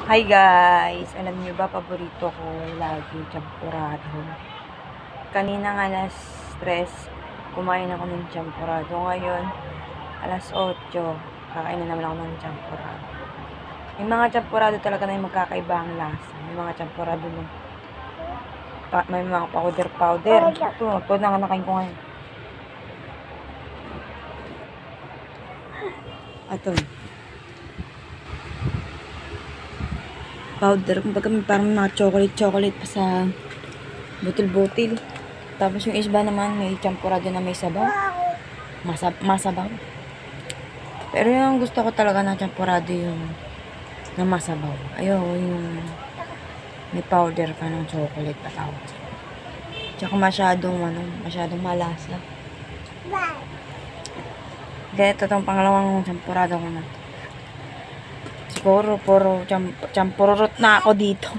Hi guys! Alam niyo ba, paborito ko lagi champurado. Kanina nga alas 3, kumain ako ng champurado. Ngayon, alas 8, kakain na naman ako ng champurado. May mga champurado talaga na yung magkakaiba ang lasa. May mga champurado na may mga powder. Ito na nga nakain ko ngayon. Ito. Powder, kumbaga parang mga chocolate pa sa butil-butil. Tapos yung isba naman may champurado na may sabaw. Masabaw. Pero yung gusto ko talaga na champurado yung na masabaw. Ayoko yung may powder ka ng chocolate pa tawag. Tsaka masyadong malasa. Ganito itong pangalawang champurado ko na. Siguro puro champurot na ako dito.